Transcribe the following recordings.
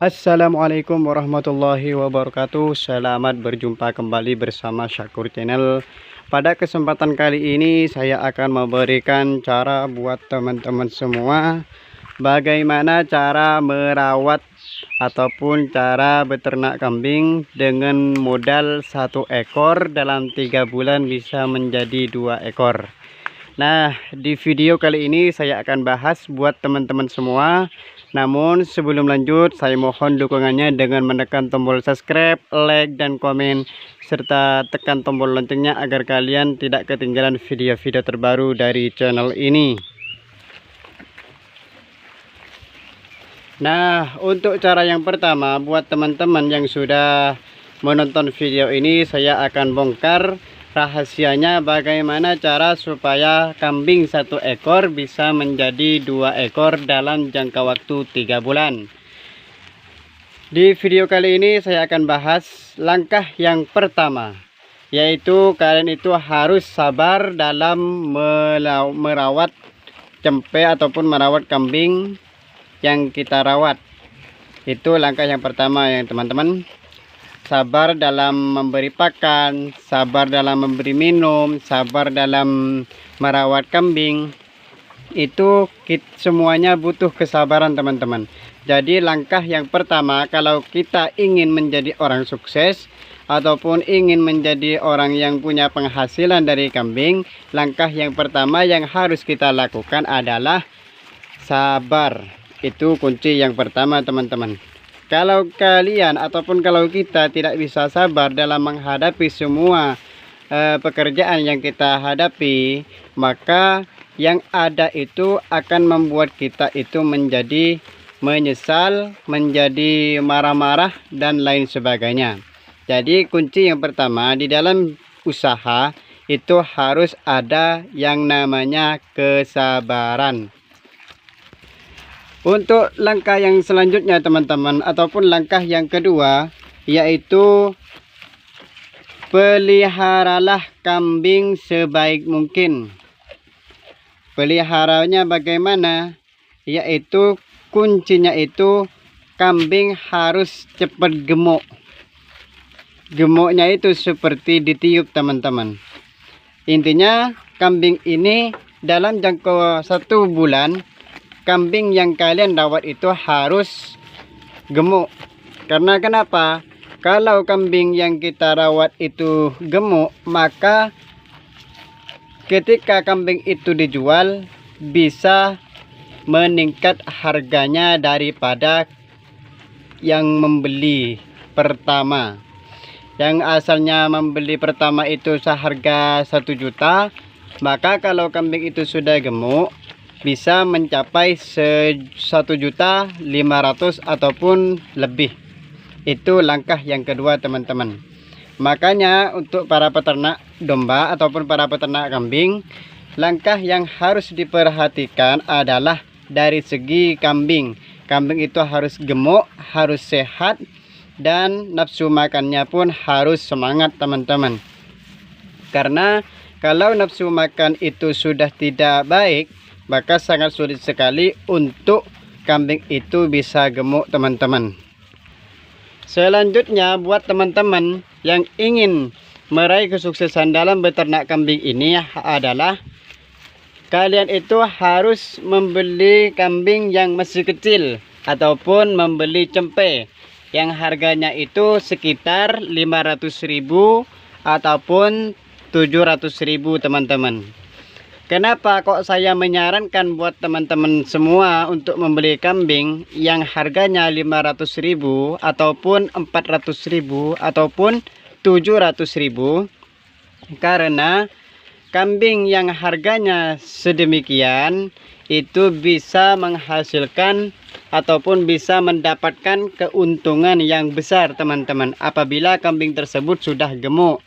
Assalamualaikum warahmatullahi wabarakatuh. Selamat berjumpa kembali bersama Syakur Channel. Pada kesempatan kali ini saya akan memberikan cara buat teman-teman semua bagaimana cara merawat ataupun cara beternak kambing dengan modal 1 ekor dalam 3 bulan bisa menjadi 2 ekor. Nah, di video kali ini saya akan bahas buat teman-teman semua. Namun sebelum lanjut, saya mohon dukungannya dengan menekan tombol subscribe, like, dan komen, serta tekan tombol loncengnya agar kalian tidak ketinggalan video-video terbaru dari channel ini. Nah, untuk cara yang pertama, buat teman-teman yang sudah menonton video ini, saya akan bongkar rahasianya bagaimana cara supaya kambing 1 ekor bisa menjadi 2 ekor dalam jangka waktu 3 bulan. Di video kali ini saya akan bahas langkah yang pertama, yaitu kalian itu harus sabar dalam merawat cempe ataupun merawat kambing yang kita rawat. Itu langkah yang pertama ya teman-teman. Sabar dalam memberi pakan, sabar dalam memberi minum, sabar dalam merawat kambing. Itu semuanya butuh kesabaran teman-teman. Jadi langkah yang pertama, kalau kita ingin menjadi orang sukses ataupun ingin menjadi orang yang punya penghasilan dari kambing, langkah yang pertama yang harus kita lakukan adalah sabar. Itu kunci yang pertama teman-teman. Kalau kalian ataupun kalau kita tidak bisa sabar dalam menghadapi semua pekerjaan yang kita hadapi, maka yang ada itu akan membuat kita itu menjadi menyesal, menjadi marah-marah, dan lain sebagainya. Jadi kunci yang pertama di dalam usaha itu harus ada yang namanya kesabaran. Untuk langkah yang selanjutnya teman-teman, ataupun langkah yang kedua, yaitu peliharalah kambing sebaik mungkin. Peliharanya bagaimana? Yaitu kuncinya itu kambing harus cepat gemuk. Gemuknya itu seperti ditiup teman-teman. Intinya kambing ini dalam jangka 1 bulan, kambing yang kalian rawat itu harus gemuk. Karena kenapa? Kalau kambing yang kita rawat itu gemuk, maka ketika kambing itu dijual bisa meningkat harganya daripada yang membeli pertama. Yang asalnya membeli pertama itu seharga 1 juta, maka kalau kambing itu sudah gemuk bisa mencapai 1.500.000 ataupun lebih. Itu langkah yang kedua teman-teman. Makanya untuk para peternak domba ataupun para peternak kambing, langkah yang harus diperhatikan adalah dari segi kambing. Kambing itu harus gemuk, harus sehat, dan nafsu makannya pun harus semangat teman-teman. Karena kalau nafsu makan itu sudah tidak baik, maka sangat sulit sekali untuk kambing itu bisa gemuk teman-teman. Selanjutnya buat teman-teman yang ingin meraih kesuksesan dalam beternak kambing ini adalah kalian itu harus membeli kambing yang masih kecil ataupun membeli cempe yang harganya itu sekitar 500.000 ataupun 700.000 teman-teman. Kenapa kok saya menyarankan buat teman-teman semua untuk membeli kambing yang harganya 500.000 ataupun 400.000 ataupun 700.000? Karena kambing yang harganya sedemikian itu bisa menghasilkan ataupun bisa mendapatkan keuntungan yang besar teman-teman apabila kambing tersebut sudah gemuk.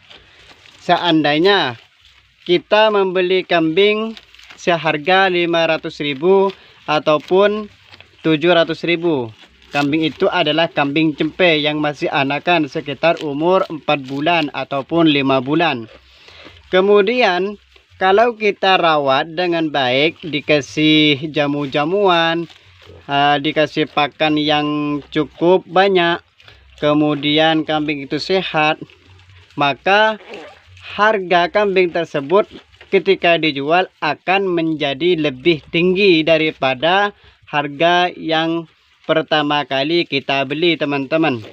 Seandainya kita membeli kambing seharga 500.000 ataupun 700.000. Kambing itu adalah kambing cempe yang masih anakan sekitar umur 4 bulan ataupun 5 bulan. Kemudian kalau kita rawat dengan baik, dikasih jamu-jamuan, dikasih pakan yang cukup banyak, kemudian kambing itu sehat, maka harga kambing tersebut ketika dijual akan menjadi lebih tinggi daripada harga yang pertama kali kita beli, teman-teman.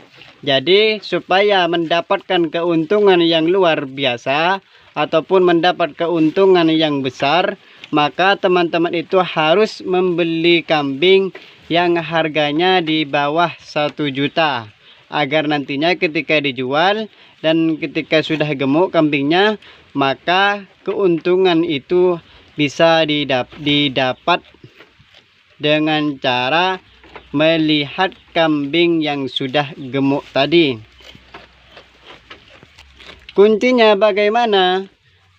Jadi supaya mendapatkan keuntungan yang luar biasa ataupun mendapat keuntungan yang besar, maka teman-teman itu harus membeli kambing yang harganya di bawah 1 juta, agar nantinya ketika dijual dan ketika sudah gemuk kambingnya, maka keuntungan itu bisa didapat dengan cara melihat kambing yang sudah gemuk tadi. Kuncinya bagaimana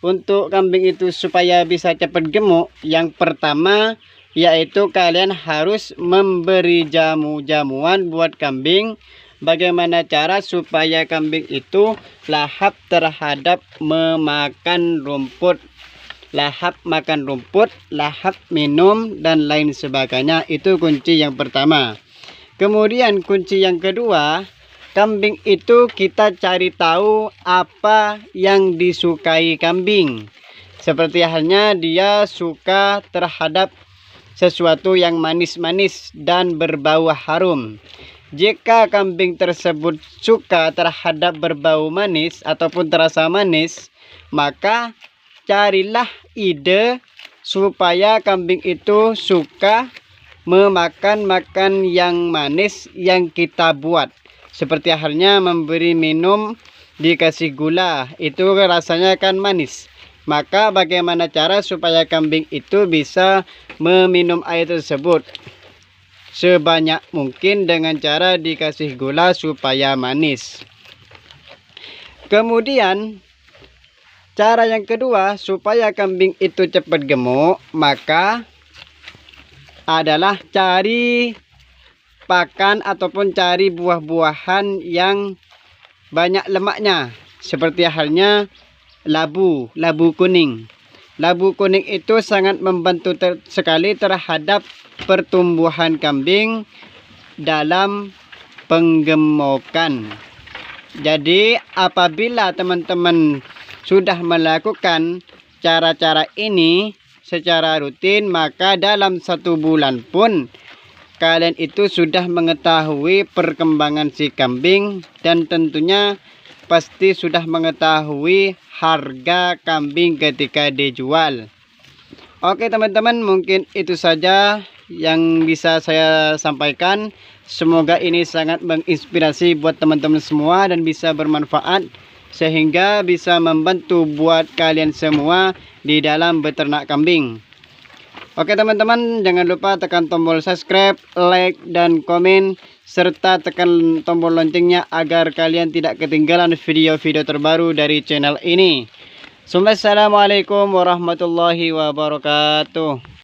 untuk kambing itu supaya bisa cepat gemuk? Yang pertama yaitu kalian harus memberi jamu-jamuan buat kambing. Bagaimana cara supaya kambing itu lahap terhadap memakan rumput, lahap makan rumput, lahap minum, dan lain sebagainya. Itu kunci yang pertama. Kemudian kunci yang kedua, kambing itu kita cari tahu apa yang disukai kambing. Seperti halnya dia suka terhadap sesuatu yang manis-manis dan berbau harum. Jika kambing tersebut suka terhadap berbau manis ataupun terasa manis, maka carilah ide supaya kambing itu suka memakan yang manis yang kita buat. Seperti halnya memberi minum dikasih gula, itu rasanya kan manis. Maka bagaimana cara supaya kambing itu bisa meminum air tersebut? Sebanyak mungkin dengan cara dikasih gula supaya manis. Kemudian cara yang kedua supaya kambing itu cepat gemuk, maka adalah cari pakan ataupun cari buah-buahan yang banyak lemaknya. Seperti halnya labu kuning. Labu kuning itu sangat membantu sekali terhadap pertumbuhan kambing dalam penggemukan. Jadi apabila teman-teman sudah melakukan cara-cara ini secara rutin, maka dalam 1 bulan pun kalian itu sudah mengetahui perkembangan si kambing, dan tentunya pasti sudah mengetahui harga kambing ketika dijual. Oke teman-teman, mungkin itu saja yang bisa saya sampaikan. Semoga ini sangat menginspirasi buat teman-teman semua dan bisa bermanfaat, sehingga bisa membantu buat kalian semua di dalam beternak kambing. Oke teman-teman, jangan lupa tekan tombol subscribe, like, dan komen, serta tekan tombol loncengnya agar kalian tidak ketinggalan video-video terbaru dari channel ini. Assalamualaikum warahmatullahi wabarakatuh.